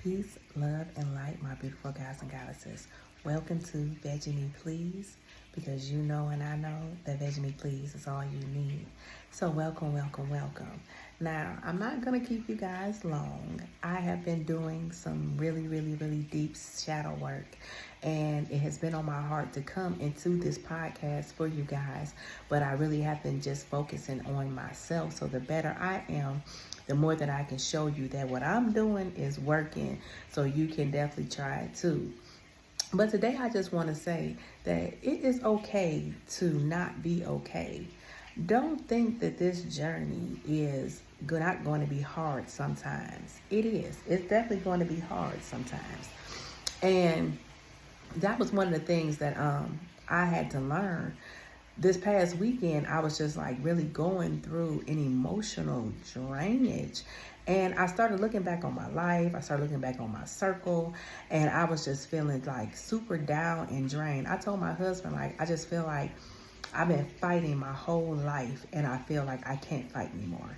Peace, love, and light, my beautiful guys and goddesses. Welcome to Veggie Me Please, because you know and I know that Veggie Me Please is all you need. So welcome, welcome, welcome. Now, I'm not going to keep you guys long. I have been doing some really deep shadow work, and it has been on my heart to come into this podcast for you guys, but I really have been just focusing on myself. So the better I am, the more that I can show you that what I'm doing is working, so you can definitely try it too. But today I just want to say that it is okay to not be okay. Don't think that this journey is not going to be hard sometimes. It is. It's definitely going to be hard sometimes. And that was one of the things that I had to learn. This past weekend, I was just like really going through an emotional drainage. And I started looking back on my life. I started looking back on my circle. And I was just feeling like super down and drained. I told my husband, like, I just feel like I've been fighting my whole life. And I feel like I can't fight anymore.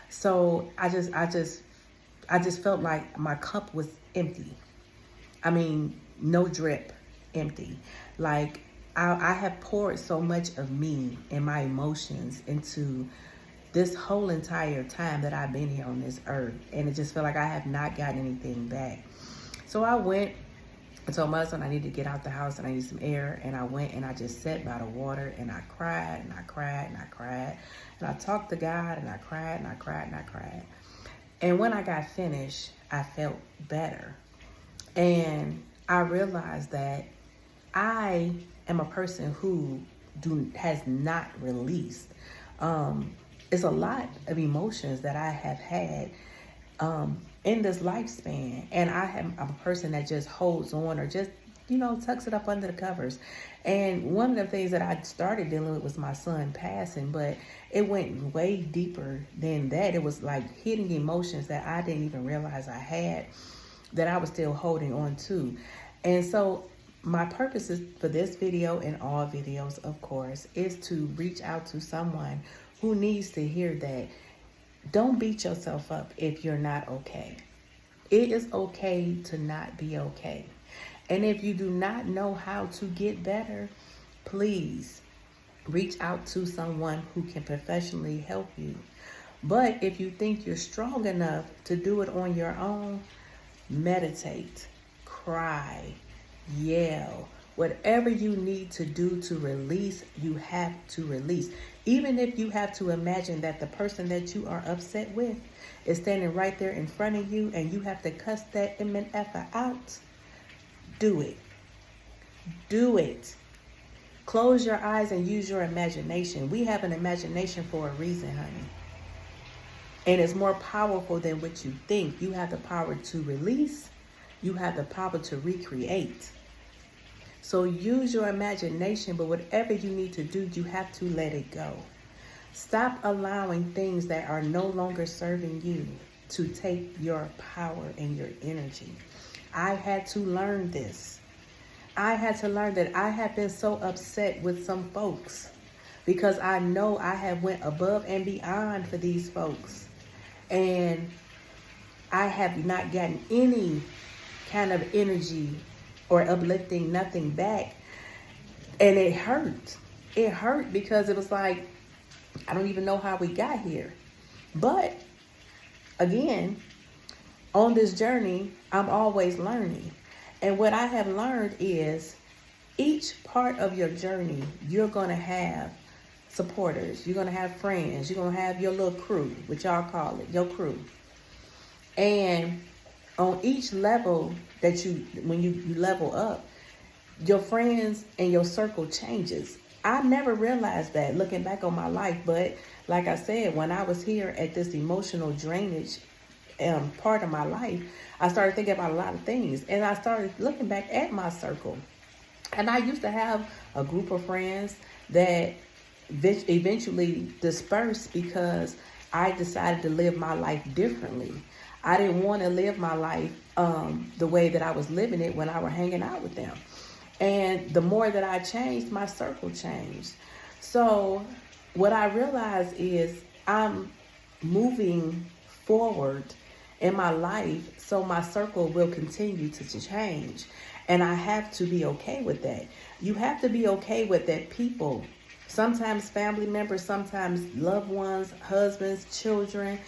So I just felt like my cup was empty. I mean, no drip, empty. Like, I have poured so much of me and my emotions into this whole entire time that I've been here on this earth. And it just felt like I have not gotten anything back. So I went, I told my husband I need to get out the house and I need some air. And I went and I just sat by the water and I cried and I cried and I cried. And I talked to God and I cried and I cried and I cried. And when I got finished, I felt better. And I realized that I am a person who has not released. It's a lot of emotions that I have had in this lifespan. And I'm a person that just holds on or just, tucks it up under the covers. And one of the things that I started dealing with was my son passing, but it went way deeper than that. It was like hidden emotions that I didn't even realize I had, that I was still holding on to. And so my purpose is for this video and all videos, of course, is to reach out to someone who needs to hear that don't beat yourself up if you're not okay. It is okay to not be okay. And if you do not know how to get better, please reach out to someone who can professionally help you. But if you think you're strong enough to do it on your own, meditate, cry, yell, whatever you need to do to release, you have to release. Even if you have to imagine that the person that you are upset with is standing right there in front of you and you have to cuss that MNF out, do it. Do it. Close your eyes and use your imagination. We have an imagination for a reason, honey. And it's more powerful than what you think. You have the power to release. You have the power to recreate. So use your imagination, but whatever you need to do, you have to let it go. Stop allowing things that are no longer serving you to take your power and your energy. I had to learn this. I had to learn that I have been so upset with some folks because I know I have went above and beyond for these folks. And I have not gotten any kind of energy or uplifting, nothing back. And it hurt. It hurt because it was like, I don't even know how we got here. But again, on this journey, I'm always learning. And what I have learned is each part of your journey, you're going to have supporters. You're going to have friends. You're going to have your little crew, which y'all call it, your crew. And on each level that when you level up, your friends and your circle changes. I never realized that looking back on my life. But like I said, when I was here at this emotional drainage part of my life, I started thinking about a lot of things. And I started looking back at my circle. And I used to have a group of friends that eventually dispersed because I decided to live my life differently. I didn't want to live my life the way that I was living it when I was hanging out with them. And the more that I changed, my circle changed. So what I realized is I'm moving forward in my life, so my circle will continue to change. And I have to be okay with that. You have to be okay with that people, sometimes family members, sometimes loved ones, husbands, children,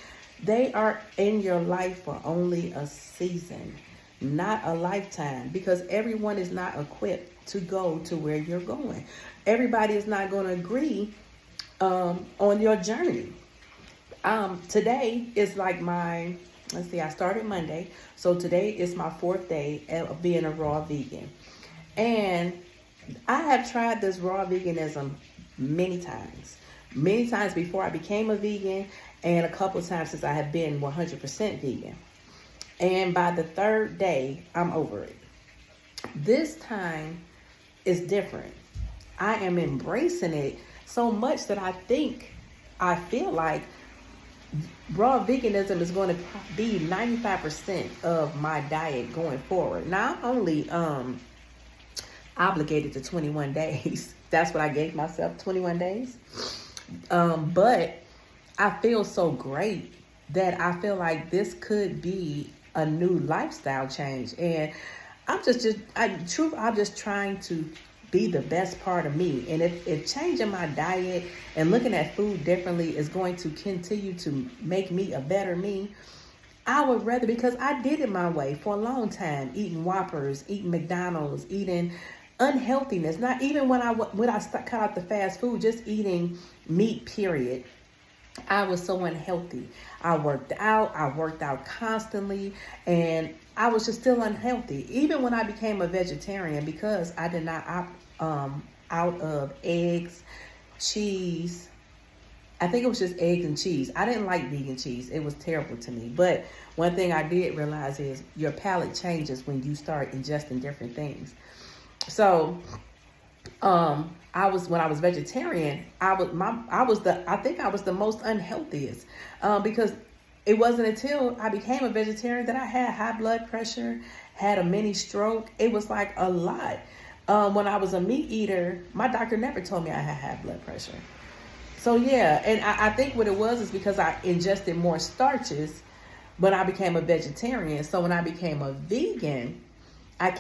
they are in your life for only a season, not a lifetime, because everyone is not equipped to go to where you're going. Everybody is not going to agree on your journey. Today is like let's see, I started Monday. So today is my 4th day of being a raw vegan. And I have tried this raw veganism many times. Many times before I became a vegan, and a couple of times since I have been 100% vegan. And by the 3rd day, I'm over it. This time is different. I am embracing it so much that I feel like raw veganism is going to be 95% of my diet going forward. Now, I'm only obligated to 21 days. That's what I gave myself, 21 days. But I feel so great that I feel like this could be a new lifestyle change. And I'm just trying to be the best part of me. And if changing my diet and looking at food differently is going to continue to make me a better me, I would rather, because I did it my way for a long time, eating Whoppers, eating McDonald's, eating unhealthiness. Not even when I cut out the fast food, just eating meat, period. I was so unhealthy. I worked out constantly, and I was just still unhealthy. Even when I became a vegetarian, because I did not opt out of eggs, cheese. I think it was just eggs and cheese. I didn't like vegan cheese. It was terrible to me. But one thing I did realize is your palate changes when you start ingesting different things. So, when I was vegetarian, I think I was the most unhealthiest, because it wasn't until I became a vegetarian that I had high blood pressure, had a mini stroke. It was like a lot. When I was a meat eater, my doctor never told me I had high blood pressure. So yeah, and I think what it was is because I ingested more starches when I became a vegetarian. So when I became a vegan, I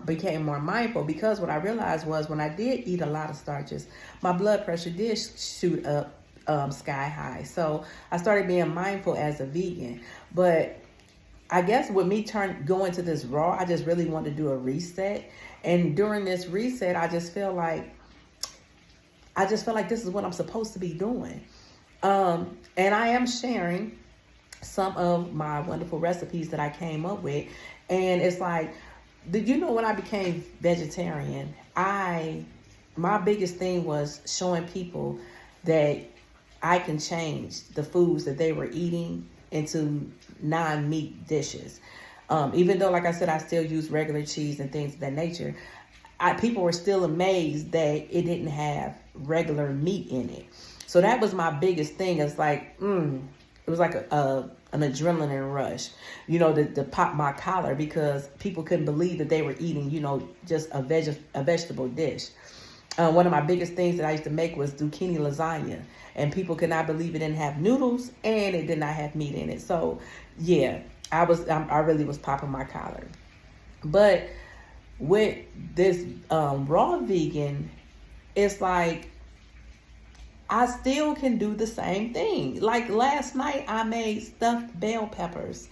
became more mindful, because what I realized was when I did eat a lot of starches, my blood pressure did shoot up sky high. So I started being mindful as a vegan. But I guess with me going to this raw, I just really wanted to do a reset. And during this reset, I just feel like this is what I'm supposed to be doing. And I am sharing some of my wonderful recipes that I came up with. And it's like, when I became vegetarian, my biggest thing was showing people that I can change the foods that they were eating into non-meat dishes. Even though, like I said, I still use regular cheese and things of that nature, people were still amazed that it didn't have regular meat in it. So that was my biggest thing. It's like, it was like an adrenaline rush, to pop my collar, because people couldn't believe that they were eating, just a vegetable dish. One of my biggest things that I used to make was zucchini lasagna, and people could not believe it didn't have noodles and it did not have meat in it. So yeah, I really was popping my collar. But with this raw vegan, it's like I still can do the same thing. Like last night, I made stuffed bell peppers,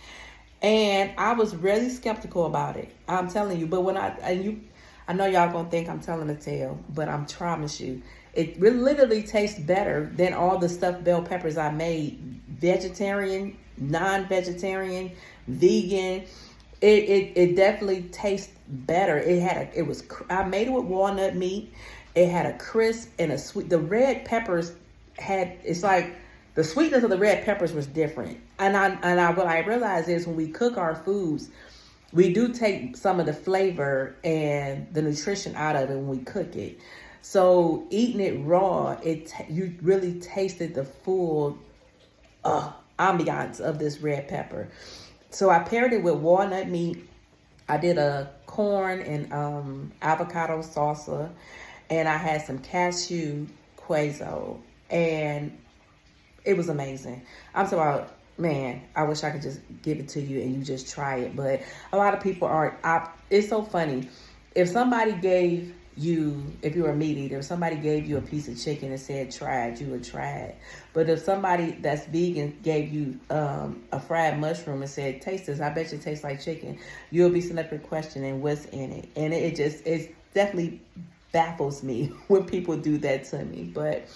and I was really skeptical about it. I'm telling you. But I know y'all gonna think I'm telling a tale, but I promise you, it really literally tastes better than all the stuffed bell peppers I made. Vegetarian, non-vegetarian, vegan. It definitely tastes better. I made it with walnut meat. It had a crisp and a sweet. The red peppers it's like the sweetness of the red peppers was different. And what I realized is when we cook our foods, we do take some of the flavor and the nutrition out of it when we cook it. So eating it raw, you really tasted the full ambiance of this red pepper. So I paired it with walnut meat. I did a corn and avocado salsa, and I had some cashew queso, and it was amazing. I'm talking about man, I wish I could just give it to you and you just try it. But a lot of people aren't. It's so funny. If somebody gave you, if you were a meat eater, if somebody gave you a piece of chicken and said try it, you would try it. But if somebody that's vegan gave you a fried mushroom and said taste this, I bet you it tastes like chicken, you'll be sitting up here questioning what's in it. And it definitely baffles me when people do that to me. But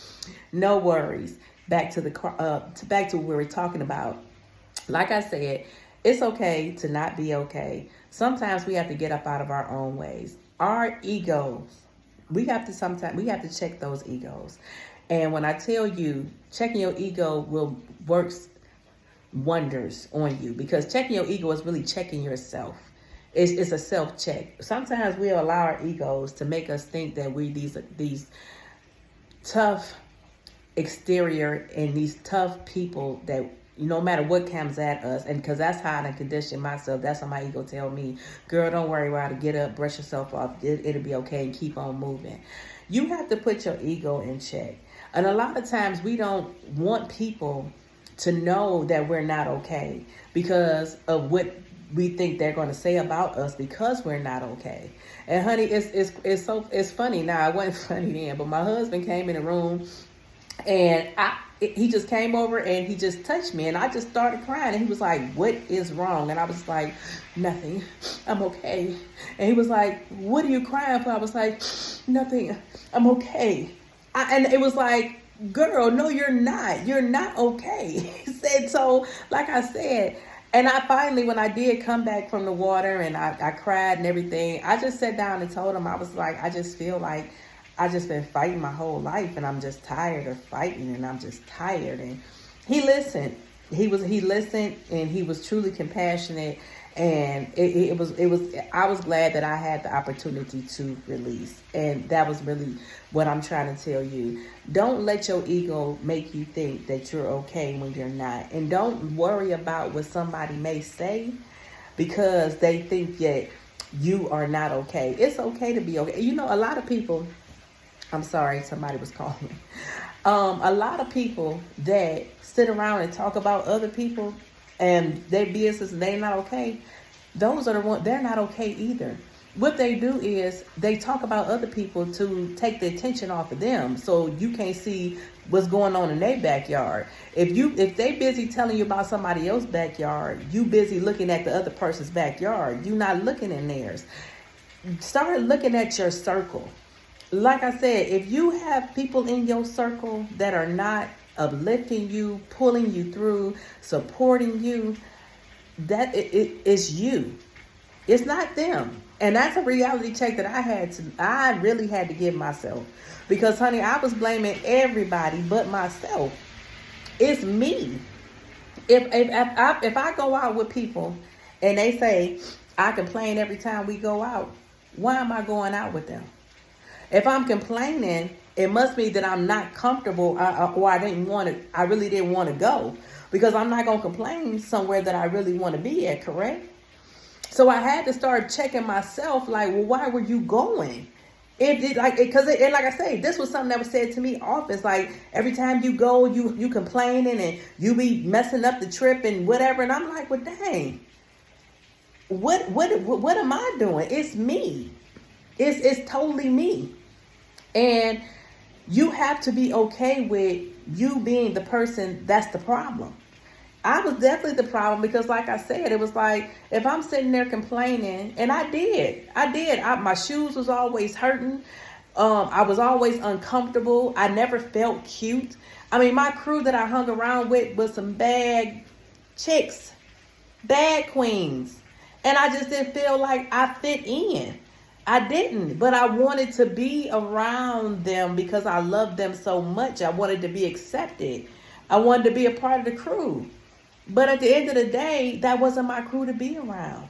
no worries. Back to what we were talking about. Like I said, it's okay to not be okay. Sometimes we have to get up out of our own ways. Our egos, we have to check those egos. And when I tell you, checking your ego works wonders on you, because checking your ego is really checking yourself. It's a self-check. Sometimes we allow our egos to make us think that we these tough exterior and these tough people that no matter what comes at us, and because that's how I condition myself, that's how my ego tell me, girl, don't worry about it, get up, brush yourself off, it'll be okay, and keep on moving. You have to put your ego in check. And a lot of times we don't want people to know that we're not okay because of what we think they're going to say about us because we're not okay. And honey, it's funny now. It wasn't funny then, but my husband came in the room and he just came over and he just touched me and I just started crying, and he was like, what is wrong? And I was like, nothing, I'm okay. And he was like, what are you crying for? I was like, nothing, I'm okay. And it was like, girl, no, you're not okay. He said, so like I said, and I finally, when I did come back from the water and I cried and everything, I just sat down and told him, I was like, I just feel like I just been fighting my whole life and I'm just tired of fighting and I'm just tired. And he listened. He listened and he was truly compassionate. And it was I was glad that I had the opportunity to release. And that was really what I'm trying to tell you. Don't let your ego make you think that you're okay when you're not. And don't worry about what somebody may say because they think that you are not okay. It's okay to be okay. You know, a lot of people, I'm sorry, somebody was calling. A lot of people that sit around and talk about other people and their business, they're not okay. Those are the ones, they're not okay either. What they do is they talk about other people to take the attention off of them, so you can't see what's going on in their backyard. If they busy telling you about somebody else's backyard, you busy looking at the other person's backyard. You're not looking in theirs. Start looking at your circle. Like I said, if you have people in your circle that are not uplifting you, pulling you through, supporting you, that it's you. It's not them. And that's a reality check that I really had to give myself. Because honey, I was blaming everybody but myself. It's me. If I go out with people and they say I complain every time we go out, why am I going out with them? If I'm complaining, it must be that I'm not comfortable or I really didn't want to go, because I'm not going to complain somewhere that I really want to be at, correct? So I had to start checking myself, like, well, why were you going? And like I say, this was something that was said to me often. It's like every time you go, you complaining and you be messing up the trip and whatever. And I'm like, well, dang, what am I doing? It's me. It's totally me. And you have to be okay with you being the person that's the problem. I was definitely the problem because, like I said, it was like if I'm sitting there complaining, and I did. My shoes was always hurting. I was always uncomfortable. I never felt cute. I mean, my crew that I hung around with was some bad chicks, bad queens, and I just didn't feel like I fit in. I didn't, but I wanted to be around them because I loved them so much. I wanted to be accepted. I wanted to be a part of the crew. But at the end of the day, that wasn't my crew to be around.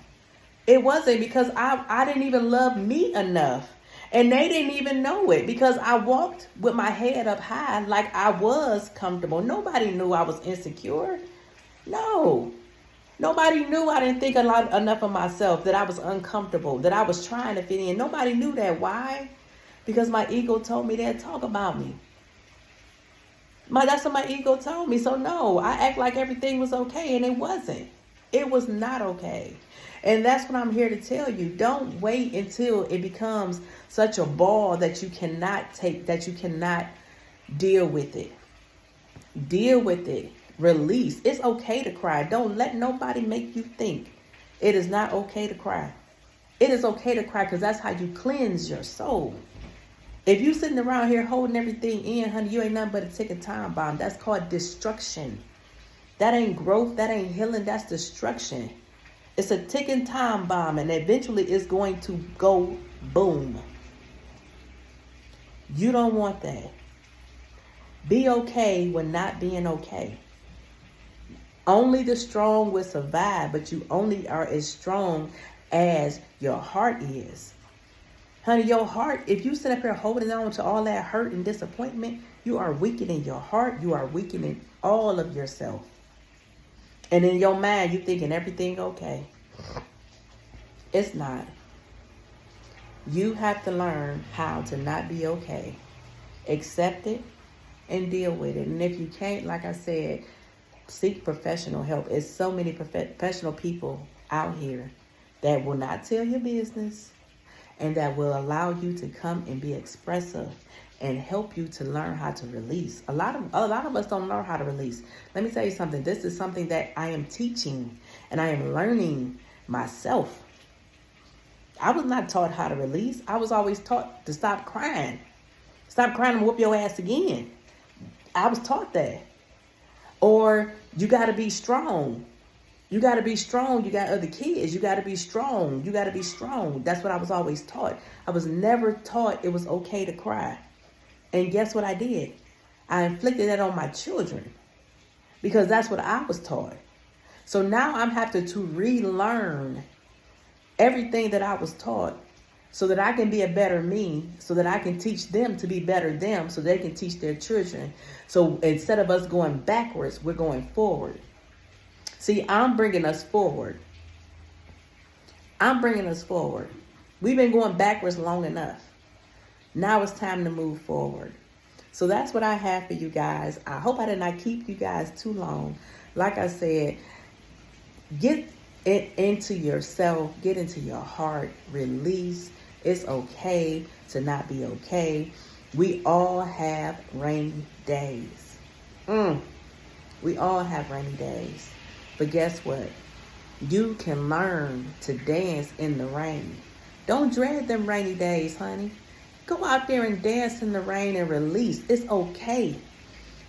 It wasn't, because I didn't even love me enough. And they didn't even know it because I walked with my head up high like I was comfortable. Nobody knew I was insecure. No. Nobody knew I didn't think enough of myself, that I was uncomfortable, that I was trying to fit in. Nobody knew that. Why? Because my ego told me they'd talk about me. That's what my ego told me. So no, I act like everything was okay, and it wasn't. It was not okay. And that's what I'm here to tell you. Don't wait until it becomes such a ball that you cannot take, that you cannot deal with it. Deal with it. Release. It's okay to cry. Don't let nobody make you think it is not okay to cry. It is okay to cry because that's how you cleanse your soul. If you sitting around here holding everything in, honey, you ain't nothing but a ticking time bomb. That's called destruction. That ain't growth. That ain't healing. That's destruction. It's a ticking time bomb, and eventually it's going to go boom. You don't want that. Be okay when not being okay. Only the strong will survive, but you only are as strong as your heart is. Honey, your heart, if you sit up here holding on to all that hurt and disappointment, you are weakening your heart. You are weakening all of yourself. And in your mind, you're thinking everything okay. It's not. You have to learn how to not be okay. Accept it and deal with it. And if you can't, like I said, seek professional help. There's so many professional people out here that will not tell your business and that will allow you to come and be expressive and help you to learn how to release. A lot of us don't know how to release. Let me tell you something. This is something that I am teaching and I am learning myself. I was not taught how to release. I was always taught to stop crying. Stop crying and whoop your ass again. I was taught that. Or you got to be strong. You got to be strong. You got other kids. You got to be strong. You got to be strong. That's what I was always taught. I was never taught it was okay to cry. And guess what I did? I inflicted that on my children because that's what I was taught. So now I'm having to relearn everything that I was taught so that I can be a better me, so that I can teach them to be better them, so they can teach their children. So instead of us going backwards, we're going forward. See, I'm bringing us forward. I'm bringing us forward. We've been going backwards long enough. Now it's time to move forward. So that's what I have for you guys. I hope I did not keep you guys too long. Like I said, get it into yourself, get into your heart, release. It's okay to not be okay. We all have rainy days. We all have rainy days. But guess what? You can learn to dance in the rain. Don't dread them rainy days, honey. Go out there and dance in the rain and release. It's okay.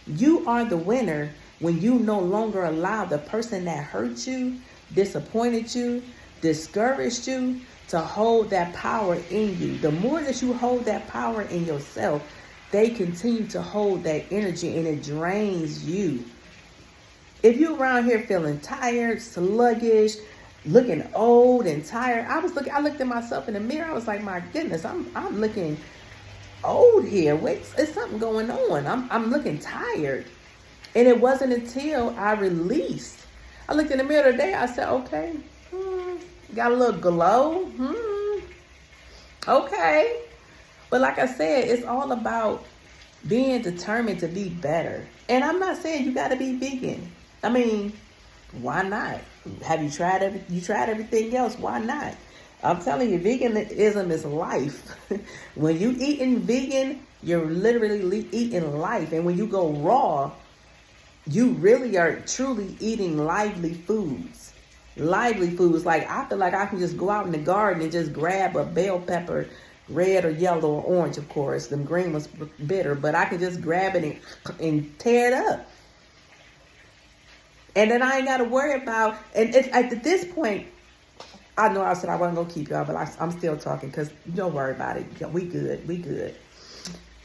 You are the winner when you no longer allow the person that hurt you, disappointed you, discouraged you to hold that power in you. The more that you hold that power in yourself, they continue to hold that energy and it drains you. If you're around here feeling tired, sluggish, looking old and tired, I looked at myself in the mirror. I was like, my goodness, I'm looking old here. Wait, it's something going on. I'm looking tired. And it wasn't until I released. I looked in the mirror today. I said, okay, got a little glow. Okay. But like I said, it's all about being determined to be better. And I'm not saying you got to be vegan. I mean, why not? Have you tried everything else? Why not? I'm telling you, veganism is life. When you eating vegan, you're literally eating life. And when you go raw, you really are truly eating lively foods. Lively foods. Like, I feel like I can just go out in the garden and just grab a bell pepper, red or yellow or orange, of course. The green was bitter, but I can just grab it and tear it up. And then I ain't got to worry about, and it's at this point, I know I said I wasn't going to keep y'all, but I'm still talking because don't worry about it. We good.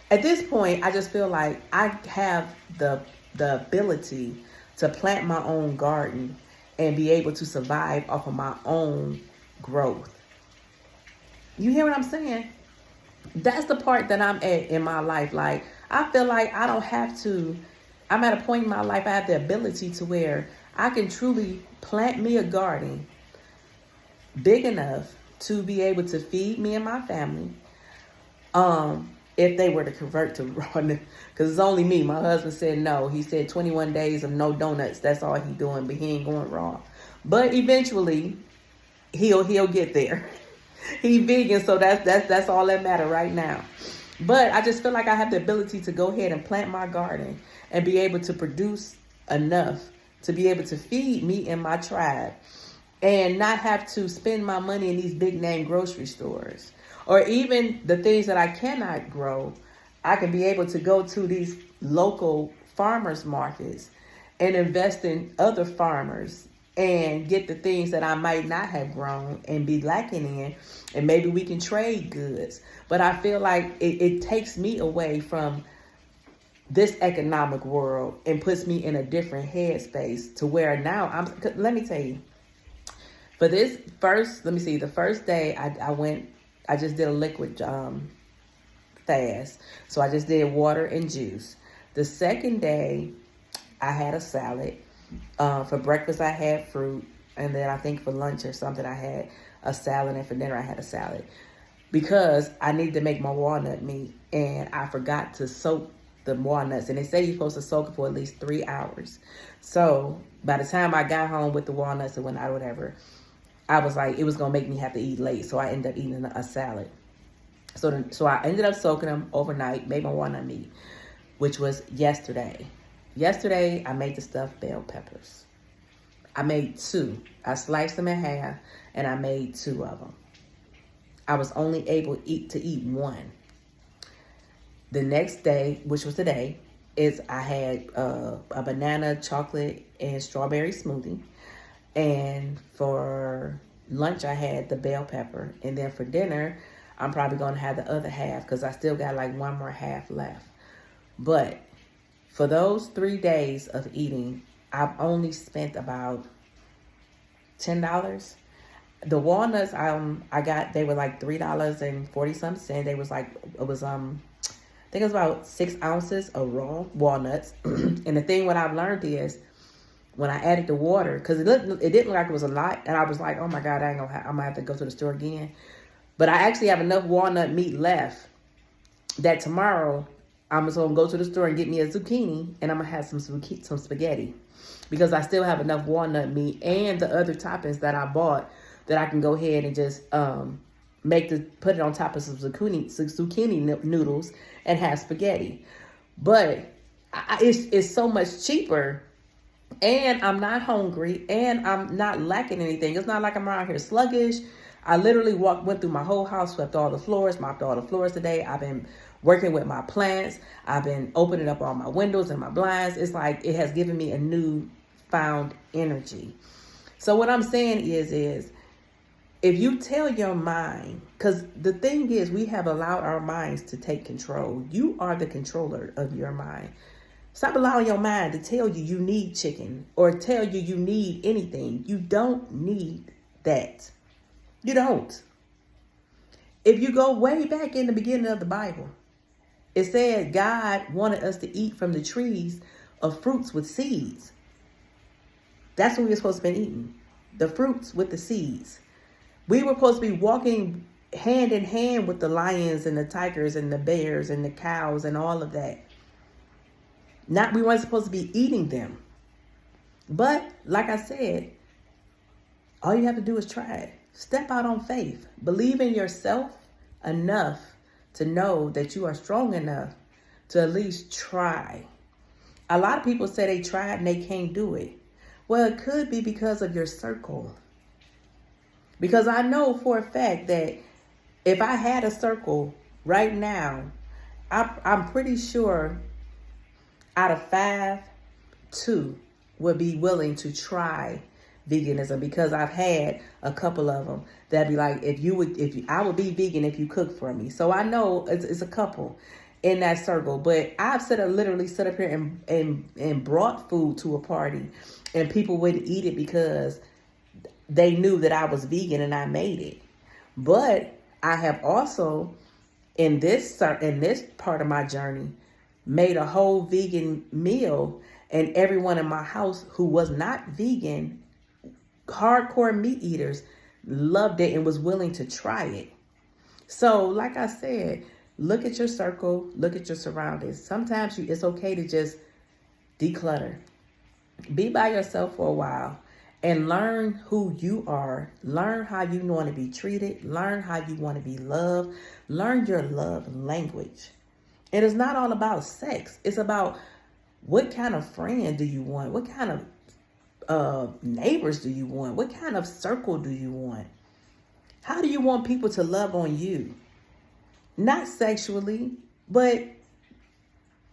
At this point, I just feel like I have the ability to plant my own garden and be able to survive off of my own growth. You hear what I'm saying? That's the part that I'm at in my life. Like, I feel like I don't have to, I'm at a point in my life, I have the ability to where I can truly plant me a garden big enough to be able to feed me and my family. if they were to convert to raw, because it's only me. My husband said no. He said 21 days of no donuts. That's all he doing, but he ain't going raw. But eventually, he'll get there. He vegan, so that's all that matter right now. But I just feel like I have the ability to go ahead and plant my garden and be able to produce enough to be able to feed me and my tribe, and not have to spend my money in these big name grocery stores. Or even the things that I cannot grow, I can be able to go to these local farmers markets and invest in other farmers and get the things that I might not have grown and be lacking in. And maybe we can trade goods. But I feel like it takes me away from this economic world and puts me in a different headspace to where now let me tell you, for this first, the first day I just did a liquid fast. So I just did water and juice. The second day, I had a salad. For breakfast, I had fruit. And then I think for lunch or something, I had a salad. And for dinner, I had a salad. Because I needed to make my walnut meat. And I forgot to soak the walnuts. And they say you're supposed to soak it for at least 3 hours. So by the time I got home with the walnuts and whatnot, whatever, I was like, it was going to make me have to eat late. So I ended up eating a salad. So I ended up soaking them overnight, made my walnut meat, which was yesterday. Yesterday, I made the stuffed bell peppers. I made 2. I sliced them in half, and I made 2 of them. I was only able to eat 1. The next day, which was today, is I had a banana, chocolate, and strawberry smoothie. And for lunch, I had the bell pepper. And then for dinner, I'm probably going to have the other half because I still got like 1 more half left. But for those 3 days of eating, I've only spent about $10. The walnuts I got, they were like $3.40-something. They was like, I think it was about 6 ounces of raw walnuts. And the thing what I've learned is, when I added the water, because it didn't look like it was a lot, and I was like, oh my God, I'm gonna have to go to the store again. But I actually have enough walnut meat left that tomorrow I'm just gonna go to the store and get me a zucchini, and I'm gonna have some spaghetti, because I still have enough walnut meat and the other toppings that I bought that I can go ahead and just put it on top of some zucchini noodles and have spaghetti. But it's so much cheaper. And I'm not hungry, and I'm not lacking anything. It's not like I'm around here sluggish. I literally went through my whole house, swept all the floors, mopped all the floors today. I've been working with my plants. I've been opening up all my windows and my blinds. It's like it has given me a new found energy. So what I'm saying is if you tell your mind, because the thing is, we have allowed our minds to take control. You are the controller of your mind. Stop allowing your mind to tell you you need chicken or tell you you need anything. You don't need that. You don't. If you go way back in the beginning of the Bible, it said God wanted us to eat from the trees of fruits with seeds. That's what we were supposed to be eating. The fruits with the seeds. We were supposed to be walking hand in hand with the lions and the tigers and the bears and the cows and all of that. We weren't supposed to be eating them. But like I said, all you have to do is try it. Step out on faith. Believe in yourself enough to know that you are strong enough to at least try. A lot of people say they tried and they can't do it. Well, it could be because of your circle. Because I know for a fact that if I had a circle right now, I'm pretty sure out of 5, 2 would be willing to try veganism, because I've had a couple of them that'd be like, I would be vegan if you cook for me. So I know it's a couple in that circle, but I've literally set up here and brought food to a party, and people wouldn't eat it because they knew that I was vegan and I made it. But I have also in this part of my journey made a whole vegan meal, and everyone in my house who was not vegan, hardcore meat eaters, loved it and was willing to try it. So like I said, Look at your circle. Look at your surroundings. Sometimes it's okay to just declutter. Be by yourself for a while and learn who you are. Learn how you want to be treated. Learn how you want to be loved. Learn your love language. It is not all about sex. It's about what kind of friend do you want? What kind of neighbors do you want? What kind of circle do you want? How do you want people to love on you? Not sexually, but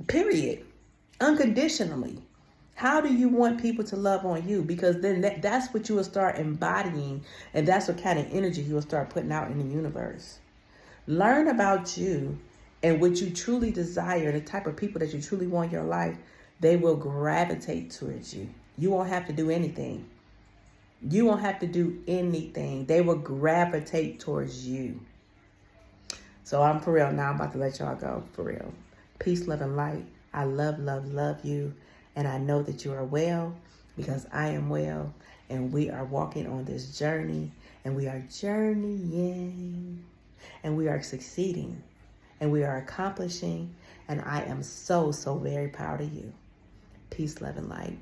period. Unconditionally. How do you want people to love on you? Because then that's what you will start embodying, and that's what kind of energy you will start putting out in the universe. Learn about you and what you truly desire, the type of people that you truly want in your life. They will gravitate towards you. You won't have to do anything. You won't have to do anything. They will gravitate towards you. So I'm for real now. I'm about to let y'all go. For real. Peace, love, and light. I love, love, love you. And I know that you are well because I am well. And we are walking on this journey. And we are journeying. And we are succeeding. And we are accomplishing. And I am so, so very proud of you. Peace, love, and light.